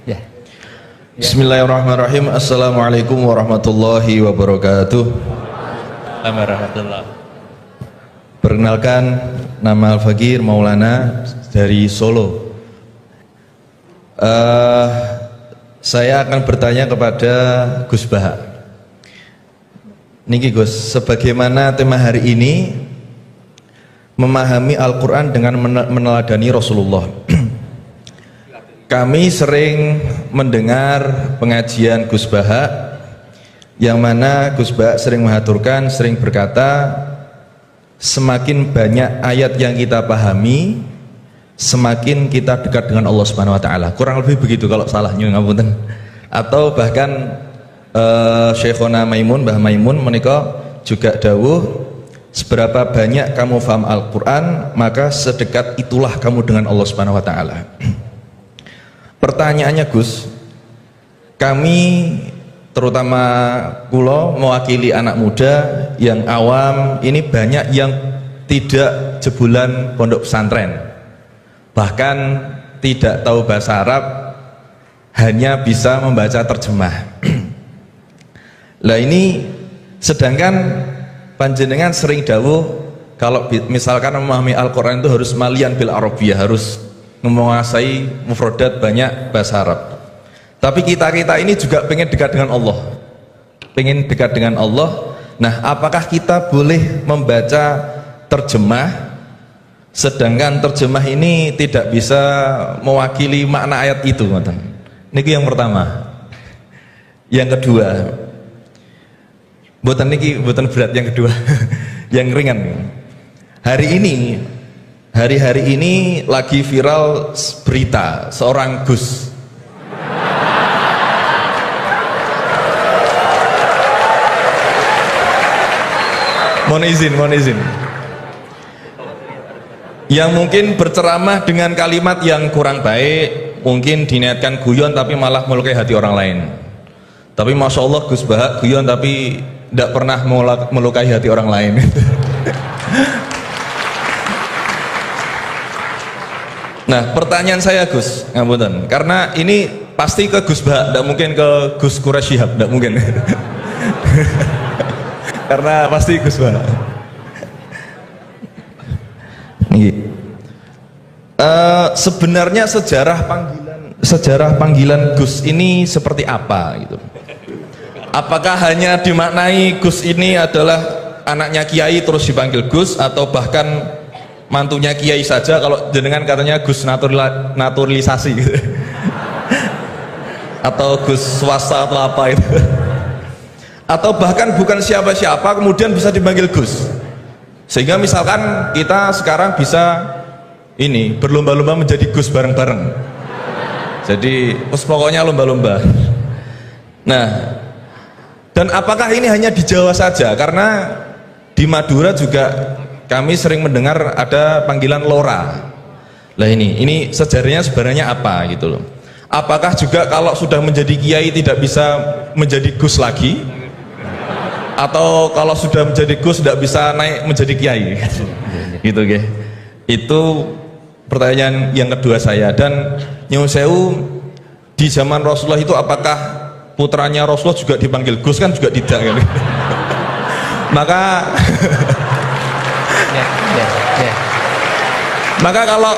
Ya. Bismillahirrahmanirrahim. Assalamualaikum warahmatullahi wabarakatuh. Warahmatullah. Perkenalkan, nama Al-Fakir Maulana dari Solo. Saya akan bertanya kepada Gus Baha. Niki Gus, sebagaimana tema hari ini memahami Al-Quran dengan meneladani Rasulullah. Kami sering mendengar pengajian Gus Baha, yang mana Gus Baha sering mengaturkan, sering berkata, semakin banyak ayat yang kita pahami, semakin kita dekat dengan Allah Subhanahu Wa Taala. Kurang lebih begitu, kalau salah nyuwun ngapunten. Atau bahkan Syekhona Maimun, Mbah Maimun menika juga dawuh, seberapa banyak kamu paham Al-Quran, maka sedekat itulah kamu dengan Allah Subhanahu Wa Taala. Pertanyaannya Gus, kami terutama kulo mewakili anak muda yang awam ini, banyak yang tidak jebolan pondok pesantren, bahkan tidak tahu bahasa Arab, hanya bisa membaca terjemah. Lah ini sedangkan panjenengan sering dawuh kalau misalkan memahami Al-Quran itu harus malian bil Arabiyah, harus menguasai mufradat banyak bahasa Arab. Tapi kita ini juga pengen dekat dengan Allah, pengen dekat dengan Allah. Nah, apakah kita boleh membaca terjemah, sedangkan terjemah ini tidak bisa mewakili makna ayat itu? Niki yang pertama. Yang kedua, buatan berat. Yang kedua, yang ringan. Hari-hari ini lagi viral berita seorang Gus. Mohon izin. Yang mungkin berceramah dengan kalimat yang kurang baik, mungkin diniatkan guyon tapi malah melukai hati orang lain. Tapi Masya Allah Gus Baha guyon tapi tidak pernah melukai hati orang lain. Nah, pertanyaan saya Gus, ngapunten, karena ini pasti ke Gus Baha, tidak mungkin ke Gus Quraisy Shihab, tidak mungkin. Karena pasti Gus Baha. Sebenarnya sejarah panggilan Gus ini seperti apa gitu? Apakah hanya dimaknai Gus ini adalah anaknya Kiai terus dipanggil Gus, atau bahkan mantunya Kiai saja, kalau jenengan katanya Gus naturalisasi gitu. Atau Gus swasta atau apa itu, atau bahkan bukan siapa-siapa kemudian bisa dipanggil Gus, sehingga misalkan kita sekarang bisa ini berlomba-lomba menjadi Gus bareng-bareng, jadi pokoknya lomba-lomba. Nah, dan apakah ini hanya di Jawa saja? Karena di Madura juga kami sering mendengar ada panggilan Lora. Lah ini sejarahnya sebenarnya apa gitu loh. Apakah juga kalau sudah menjadi kiai tidak bisa menjadi Gus lagi? Atau kalau sudah menjadi Gus tidak bisa naik menjadi kiai? Gitu nggih. Itu pertanyaan yang kedua saya. Dan nyuwun sewu, di zaman Rasulullah itu apakah putranya Rasulullah juga dipanggil Gus? Kan juga tidak kan. Maka maka kalau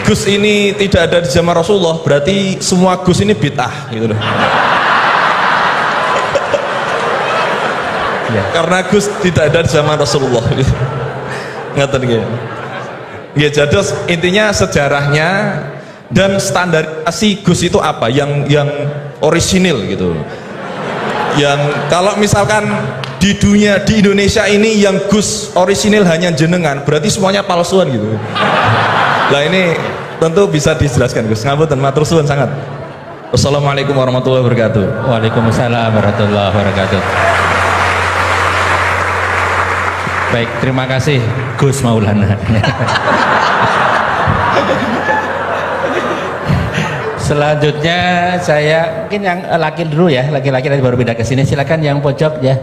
Gus ini tidak ada di zaman Rasulullah, berarti semua Gus ini bid'ah gitu loh. Karena Gus tidak ada di zaman Rasulullah. Ngaten nggih. Nggih, jadi intinya sejarahnya dan standarisasi Gus itu apa yang orisinil gitu. Yang kalau misalkan di dunia, di Indonesia ini yang Gus orisinil hanya jenengan, berarti semuanya palsuan gitu. Lah ini tentu bisa dijelaskan Gus. Ngapunten, matur suwun sangat. Wassalamualaikum warahmatullahi wabarakatuh. Waalaikumsalam warahmatullahi wabarakatuh. Baik, terima kasih Gus Maulana. Selanjutnya saya mungkin yang laki dulu ya, laki-laki tadi baru pindah ke sini. Silakan yang pojok ya.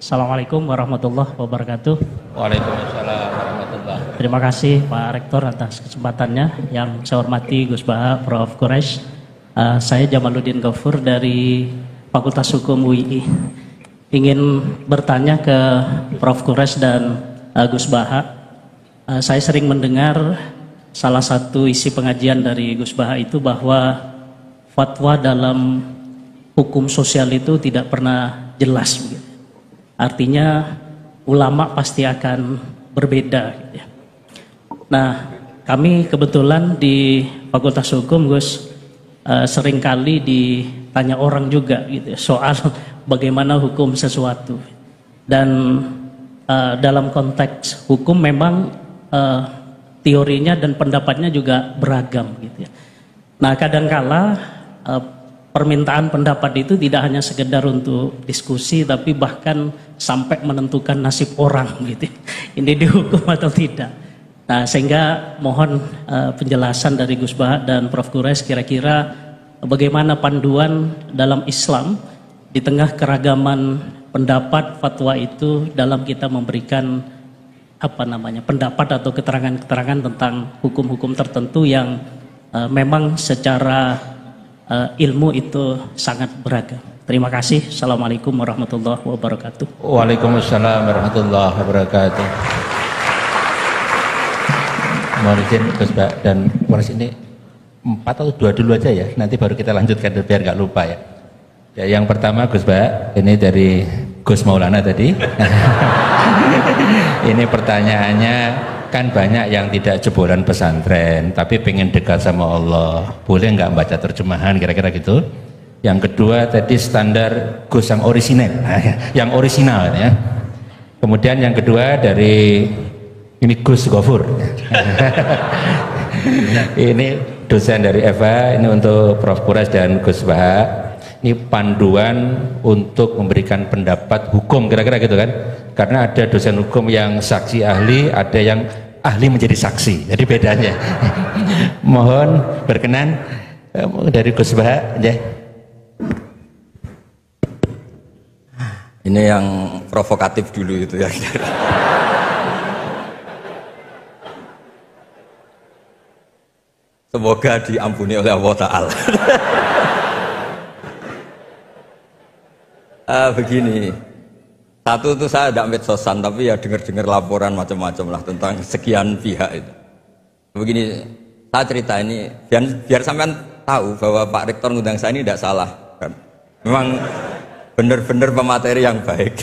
Assalamualaikum warahmatullahi wabarakatuh. Waalaikumsalam warahmatullahi. Terima kasih Pak Rektor atas kesempatannya. Yang saya hormati Gus Baha, Prof. Quraisy. Saya Jamaluddin Ghaffur dari Fakultas Hukum UII. Ingin bertanya ke Prof. Quraisy dan Gus Baha. Saya sering mendengar salah satu isi pengajian dari Gus Baha itu bahwa fatwa dalam hukum sosial itu tidak pernah jelas. Artinya ulama pasti akan berbeda. Nah, kami kebetulan di Fakultas Hukum, Gus, seringkali ditanya orang juga gitu, soal bagaimana hukum sesuatu. Dan dalam konteks hukum memang teorinya dan pendapatnya juga beragam gitu ya. Nah, kadangkala permintaan pendapat itu tidak hanya sekedar untuk diskusi, tapi bahkan sampai menentukan nasib orang gitu. Ini dihukum atau tidak. Nah, sehingga mohon penjelasan dari Gus Baha dan Prof. Quraisy kira-kira bagaimana panduan dalam Islam di tengah keragaman pendapat fatwa itu dalam kita memberikan pendapat atau keterangan-keterangan tentang hukum-hukum tertentu yang memang secara ilmu itu sangat beragam. Terima kasih. Assalamualaikum warahmatullahi wabarakatuh. Waalaikumsalam warahmatullahi wabarakatuh. Mohon izin Gus Baha dan Quraisy, ini 4 atau 2 dulu aja ya, nanti baru kita lanjutkan biar nggak lupa ya. Ya, yang pertama Gus Baha, ini dari Gus Maulana tadi. Ini pertanyaannya, kan banyak yang tidak jebolan pesantren tapi pengen dekat sama Allah, boleh nggak baca terjemahan kira-kira gitu. Yang kedua tadi standar Gus yang orisinal, yang orisinal ya. Kemudian yang kedua dari ini Gus Ghafur. Ini dosen dari Eva, ini untuk Prof. Quraisy dan Gus Baha. Ini panduan untuk memberikan pendapat hukum kira-kira gitu kan, karena ada dosen hukum yang saksi ahli, ada yang ahli menjadi saksi, jadi bedanya. Mohon berkenan dari Gus Baha ya. Ini yang provokatif dulu itu ya. Semoga diampuni oleh Allah Ta'ala. Begini, satu itu saya tidak medsosan, tapi ya dengar-dengar laporan macam-macam lah tentang sekian pihak itu. Begini, saya cerita ini biar sampean tahu bahwa Pak Rektor ngundang saya ini tidak salah kan. Memang benar-benar pemateri yang baik.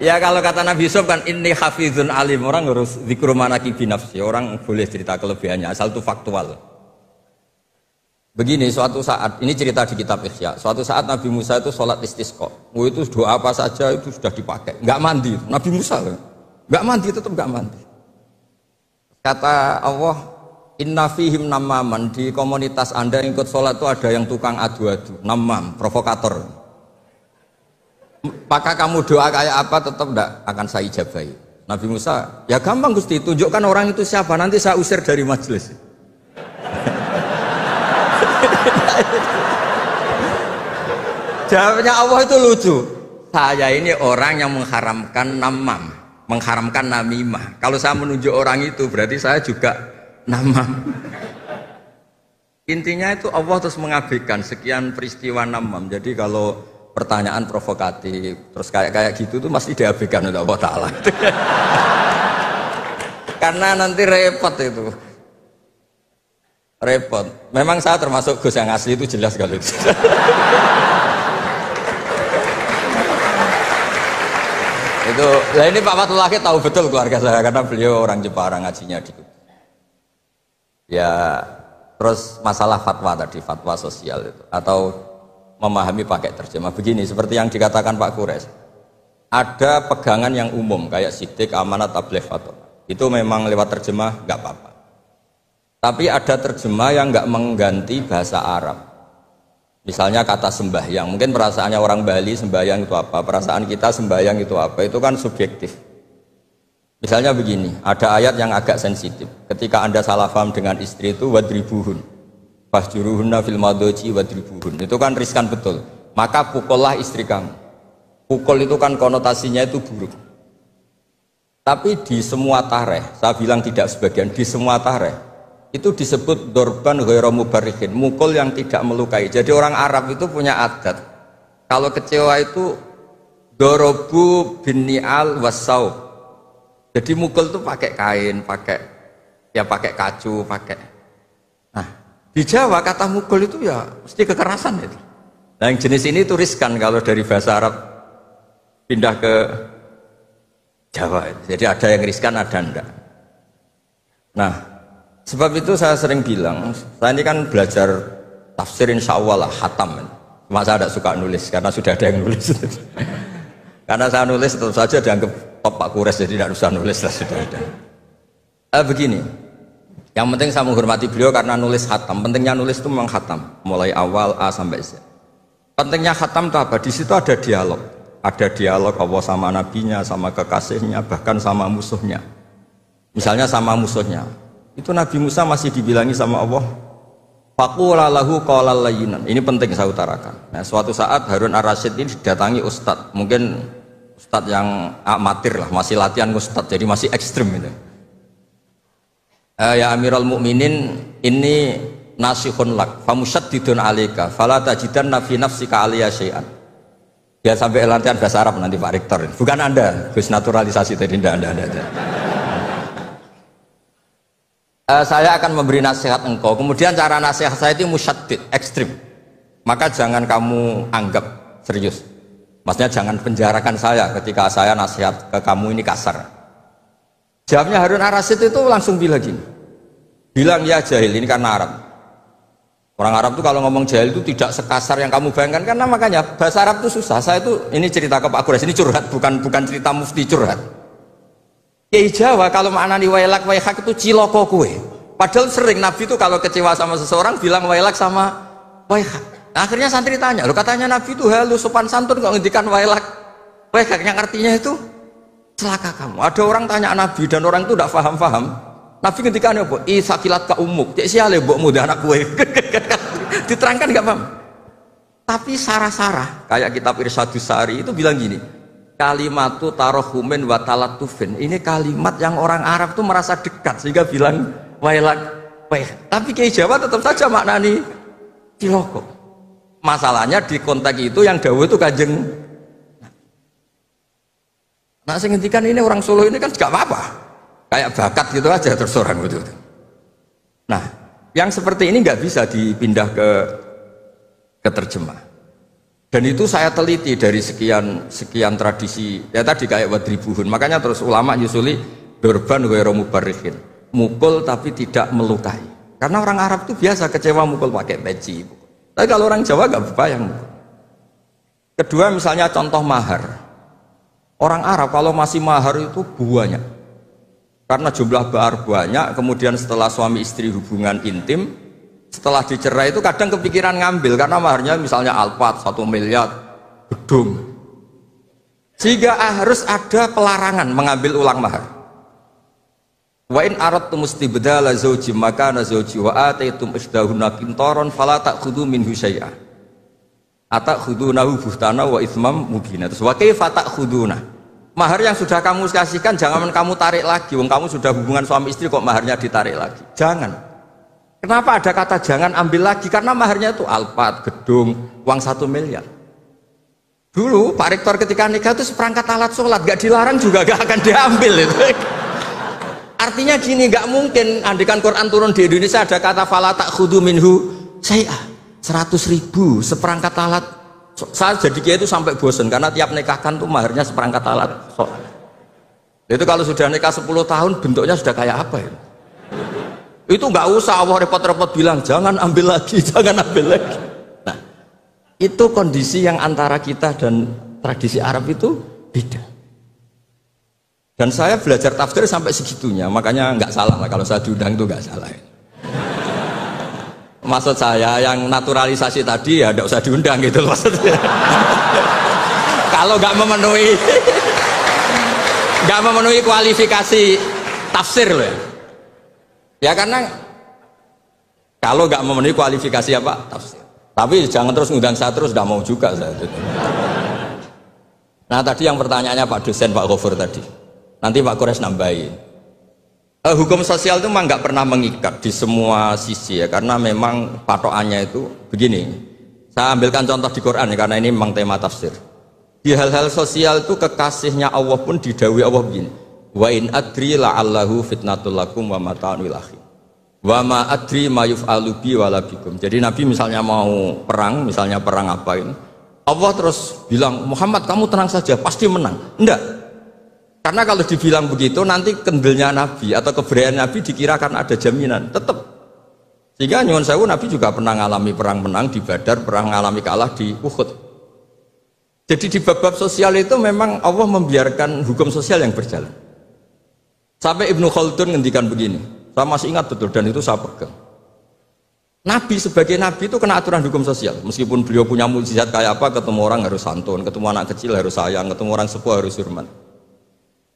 Ya kalau kata Nabi Yusuf kan inni hafizun alim, orang harus zikru manaqib nafsi, orang boleh cerita kelebihannya asal itu faktual. Begini, suatu saat, ini cerita di kitab Ihya, suatu saat Nabi Musa itu sholat istisqa, itu doa apa saja itu sudah dipakai, nggak mandi, Nabi Musa nggak mandi, tetap nggak mandi. Kata Allah, inna fihim namaman, di komunitas anda yang ikut sholat itu ada yang tukang adu-adu, namam, provokator. Maka kamu doa kayak apa tetap nggak akan saya ijabahi. Nabi Musa, ya gampang Gusti, tunjukkan orang itu siapa, nanti saya usir dari majelis. Jawabnya Allah itu lucu. Saya ini orang yang mengharamkan namam, mengharamkan namimah. Kalau saya menunjuk orang itu berarti saya juga namam. Intinya itu Allah terus mengabaikan sekian peristiwa namam. Jadi kalau pertanyaan provokatif terus kayak gitu tuh mesti diabaikan oleh Allah Ta'ala. Karena nanti repot itu. Repot. Memang saya termasuk Gus yang asli itu jelas kalau itu. Itu, nah ini Pak Fatullah tahu betul keluarga saya karena beliau orang Jepara ngajinya di Kudus. Ya, terus masalah fatwa tadi, fatwa sosial itu atau memahami pakai terjemah begini seperti yang dikatakan Pak Quraisy. Ada pegangan yang umum kayak sidik, amanat, tabligh, fatwa. Itu memang lewat terjemah nggak apa-apa. Tapi ada terjemah yang nggak mengganti bahasa Arab. Misalnya kata sembahyang, mungkin perasaannya orang Bali sembahyang itu apa, perasaan kita sembahyang itu apa, itu kan subjektif. Misalnya begini, ada ayat yang agak sensitif. Ketika Anda salah paham dengan istri itu wadribuhun, fahjuruhunna fil madhaji wadribuhun. Itu kan riskan betul. Maka pukullah istri kamu. Mukul itu kan konotasinya itu buruk. Tapi di semua tareh, saya bilang tidak sebagian, di semua tareh itu disebut dorban ghairu mubarrihin, mukul yang tidak melukai. Jadi orang Arab itu punya adat, kalau kecewa itu dorobu bin ni'al wassaub. Jadi mukul itu pakai kain, pakai kacu, pakai. Nah, di Jawa kata mukul itu ya mesti kekerasan itu. Nah, yang jenis ini itu riskan kalau dari bahasa Arab pindah ke Jawa. Jadi ada yang riskan, ada enggak. Nah, sebab itu saya sering bilang, saya ini kan belajar tafsir insya Allah lah, khatam. Cuma saya tidak suka nulis, karena sudah ada yang nulis. Karena saya nulis tetap saja dianggap top Pak Kures, jadi tidak usah nulis lah, sudah ada. Begini, yang penting saya menghormati beliau karena nulis khatam. Pentingnya nulis itu memang khatam, mulai awal A sampai Z. Pentingnya khatam itu apa? Di situ ada dialog. Ada dialog Allah sama nabinya, sama kekasihnya, bahkan sama musuhnya. Misalnya sama musuhnya, itu Nabi Musa masih dibilangi sama Allah, faqula lahu qawlan layyinan. Ini penting saya utarakan. Nah, suatu saat Harun Ar-Rasyid ini didatangi ustadz, mungkin ustadz yang amatir lah, masih latihan ustadz, jadi masih ekstrim itu. Ya Amirul Mukminin, ini nasihun lak, famusyaddidun alaika, fala tajidanna fi nafsika aliyya syai'an. Ya sampai latihan bahasa Arab nanti Pak Rektor. Bukan Anda, Gus naturalisasi tadi, Anda. Saya akan memberi nasihat engkau. Kemudian cara nasihat saya itu musyaddid, ekstrim. Maka jangan kamu anggap serius. Maksudnya jangan penjarakan saya ketika saya nasihat ke kamu ini kasar. Jawabnya Harun Ar-Rasyid itu langsung bilang gini. Bilang ya jahil, ini karena Arab. Orang Arab itu kalau ngomong jahil itu tidak sekasar yang kamu bayangkan, karena makanya bahasa Arab itu susah. Saya itu ini cerita ke Pak Kures, ini curhat, bukan cerita mufti, curhat. Kiai Jawa kalau maknani wailak waihak itu ciloko kue. Padahal sering Nabi itu kalau kecewa sama seseorang bilang wailak sama waihak. Nah, akhirnya santri tanya, lo katanya Nabi itu halus sopan santun kok ngendikan wailak waihak, yang artinya itu celaka kamu. Ada orang tanya Nabi dan orang itu tidak paham. Nabi ngendikan apa? Isakilat ka umuk. Cek siale mbokmu dan anak kue. Diterangkan nggak paham. Tapi sarah-sarah kayak kitab Irsyadus Sari itu bilang gini, kalimatu tarohumin wa talatufin. Ini kalimat yang orang Arab tuh merasa dekat sehingga bilang wailak waih. Tapi Kiai Jawa tetap saja maknani ciloko. Masalahnya di konteks itu yang dawuh itu Kanjeng. Nah, saya ngendikan ini orang Solo ini kan nggak apa-apa. Kayak bakat gitu aja terus orang gitu. Nah, yang seperti ini nggak bisa dipindah ke terjemah. Dan itu saya teliti dari sekian tradisi. Ya tadi kayak wadribuhun. Makanya terus ulama nyusuli dorban ghairu mubarrihin. Mukul tapi tidak melukai. Karena orang Arab itu biasa kecewa mukul pakai peci. Tapi kalau orang Jawa nggak berbayang. Kedua misalnya contoh mahar. Orang Arab kalau masih mahar itu banyak. Karena jumlah bahar banyak, kemudian setelah suami istri hubungan intim, setelah dicerai itu kadang kepikiran ngambil, karena maharnya misalnya Alphard 1 miliar, gedung. Sehingga harus ada pelarangan mengambil ulang mahar. Wa in aradtum istibdala zawji makana zawji wa ataitum isdahunna qintaran fala ta'khudhu minhu syai'a. Atakhudunahu buhtana wa itsmam mubina. Terus wa kaifa ta'khuduna? Mahar yang sudah kamu kasihkan jangan kamu tarik lagi. Wong kamu sudah hubungan suami istri kok maharnya ditarik lagi. Jangan. Kenapa ada kata jangan ambil lagi? Karena maharnya itu Alphard, gedung, uang 1 miliar. Dulu Pak Rektor ketika nikah itu seperangkat alat sholat, gak dilarang juga gak akan diambil itu. Artinya gini, gak mungkin andikan Quran turun di Indonesia ada kata fala ta'khudhu minhu syai'ah 100.000 seperangkat alat. Saya jadi kiai itu sampai bosen karena tiap nikahkan tuh maharnya seperangkat alat sholat. Itu kalau sudah nikah 10 tahun bentuknya sudah kayak apa ya? Itu nggak usah Allah repot-repot bilang jangan ambil lagi, jangan ambil lagi. Nah, itu kondisi yang antara kita dan tradisi Arab itu beda. Dan saya belajar tafsir sampai segitunya, makanya nggak salah lah kalau saya diundang itu nggak salah. Maksud saya yang naturalisasi tadi ya tidak usah diundang gitu loh maksudnya. Kalau nggak memenuhi kualifikasi tafsir loh ya. Ya karena kalau nggak memenuhi kualifikasi apa tafsir. Tapi jangan terus ngundang saya terus, nggak mau juga saya. Nah tadi yang pertanyaannya Pak dosen Pak Ghafur tadi, nanti Pak Quraisy nambahin. Hukum sosial itu memang nggak pernah mengikat di semua sisi ya, karena memang patokannya itu begini. Saya ambilkan contoh di Quran ya, karena ini memang tema tafsir. Di hal-hal sosial itu kekasihnya Allah pun didhawuhi Allah begini. Wa in adri la'allahu fitnatul lakum wa mata'un ilahi. Wa ma adri ma yuf'alu bi wala bikum. Jadi Nabi misalnya mau perang, misalnya perang apa ini, Allah terus bilang, Muhammad kamu tenang saja, pasti menang. Enggak. Karena kalau dibilang begitu nanti kendilnya Nabi atau keberanian Nabi dikirakan ada jaminan, tetap. Sehingga nyuwun sewu Nabi juga pernah mengalami perang menang di Badar, pernah mengalami kalah di Uhud. Jadi di bab-bab sosial itu memang Allah membiarkan hukum sosial yang berjalan. Sampai Ibnu Khaldun ngendikan begini, saya masih ingat betul dan itu saya pegang. Nabi sebagai Nabi itu kena aturan hukum sosial. Meskipun beliau punya mukjizat kayak apa, ketemu orang harus santun, ketemu anak kecil harus sayang, ketemu orang sepuh harus hormat.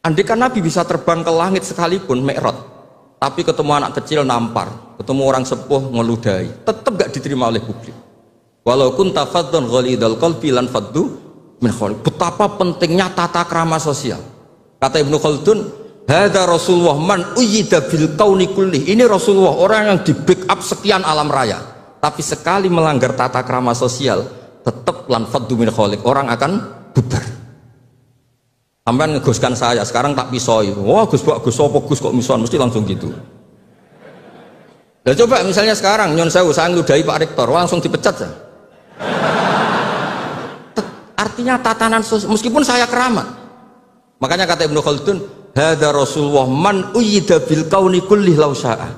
Andai kan Nabi bisa terbang ke langit sekalipun Mi'raj, tapi ketemu anak kecil nampar, ketemu orang sepuh ngeludahi, tetap gak diterima oleh publik. Walau kunta faddan ghalidhal qalbi lan faddu min khawlik. Betapa pentingnya tata krama sosial. Kata Ibnu Khaldun, hadza Rasulullah man uyyida bil kauni kulli. Ini Rasulullah, orang yang di backup sekian alam raya. Tapi sekali melanggar tata krama sosial, tetap lan faddu min khawlik. Orang akan bubar. Sampai ngegoskan saya, sekarang tak pisoi. Wah Gus apa Gus kok mison, mesti langsung gitu. Dan coba misalnya sekarang nyon sewu saya ngeludahi Pak Rektor, langsung dipecat saya. Artinya tatanan sosial, meskipun saya keramat. Makanya kata Ibnu Khaldun, hadza Rasulullah man uyyida bil kauni kulli law syaa.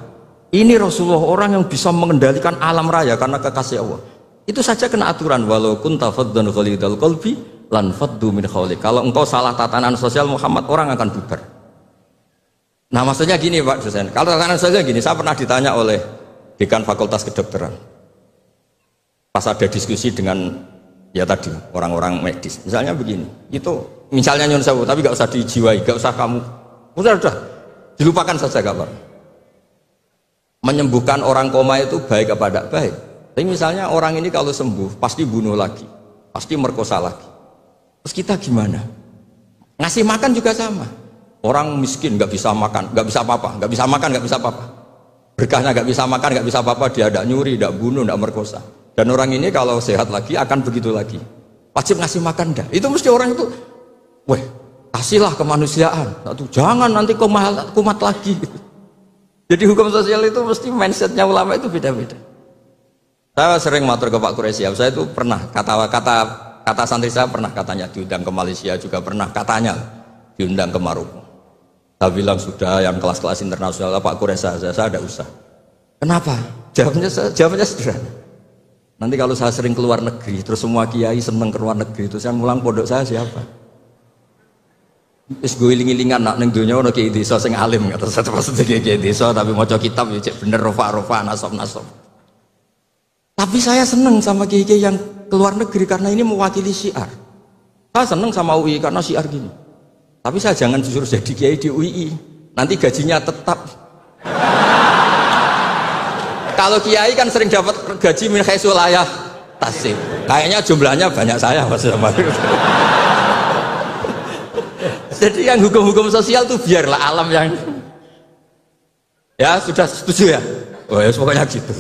Ini Rasulullah orang yang bisa mengendalikan alam raya karena kekasih Allah. Itu saja kena aturan walau kunta faddan ghalidhal qalbi lan faddu min khawlik. Kalau engkau salah tatanan sosial Muhammad, orang akan bubar. Nah maksudnya gini Pak dosen, kalau tatanan sosial gini, saya pernah ditanya oleh dekan Fakultas Kedokteran pas ada diskusi dengan ya tadi orang-orang medis, misalnya begini, itu misalnya nyun sewu tapi gak usah dijiwai, gak usah kamu udah dilupakan saja kabar. Menyembuhkan orang koma itu baik apa tidak baik, tapi misalnya orang ini kalau sembuh pasti bunuh lagi, pasti merkosa lagi. Terus kita gimana? Ngasih makan juga sama. Orang miskin nggak bisa makan, nggak bisa apa-apa, nggak bisa makan, nggak bisa apa-apa. Berkahnya nggak bisa makan, nggak bisa apa-apa, dia tidak nyuri, tidak bunuh, tidak merkosa. Dan orang ini kalau sehat lagi akan begitu lagi. Wajib ngasih makan dah. Itu mesti orang itu, weh, kasihlah kemanusiaan. Jangan nanti kumat lagi. Jadi hukum sosial itu mesti mindsetnya ulama itu beda-beda. Saya sering matur ke Pak Quraisy, saya itu pernah kata santri saya pernah katanya diundang ke Malaysia, juga pernah katanya diundang ke Maroko. Saya bilang sudah yang kelas-kelas internasional Pak Quraisy saya ada usah. Kenapa? Jawabnya sederhana. Nanti kalau saya sering keluar negeri, terus semua kiai seneng keluar negeri, terus yang mulang pondok saya siapa? Terus gue iling-ilingan nak neng dunia ono kiai desa sing alim, kata saya maksudnya kiai desa tapi maca kitab ya cek bener rofa nasab. Tapi saya seneng sama kiai-kiai yang keluar negeri karena ini mewakili syiar. Saya seneng sama UI karena syiar gini. Tapi saya jangan jujur jadi kiai di UI, nanti gajinya tetap. Kalau kiai kan sering dapat gaji min khaisul layah tasib. Kayaknya jumlahnya banyak saya Mas. Jadi yang hukum-hukum sosial tuh biarlah alam yang. Ya sudah setuju ya. Oh ya pokoknya gitu.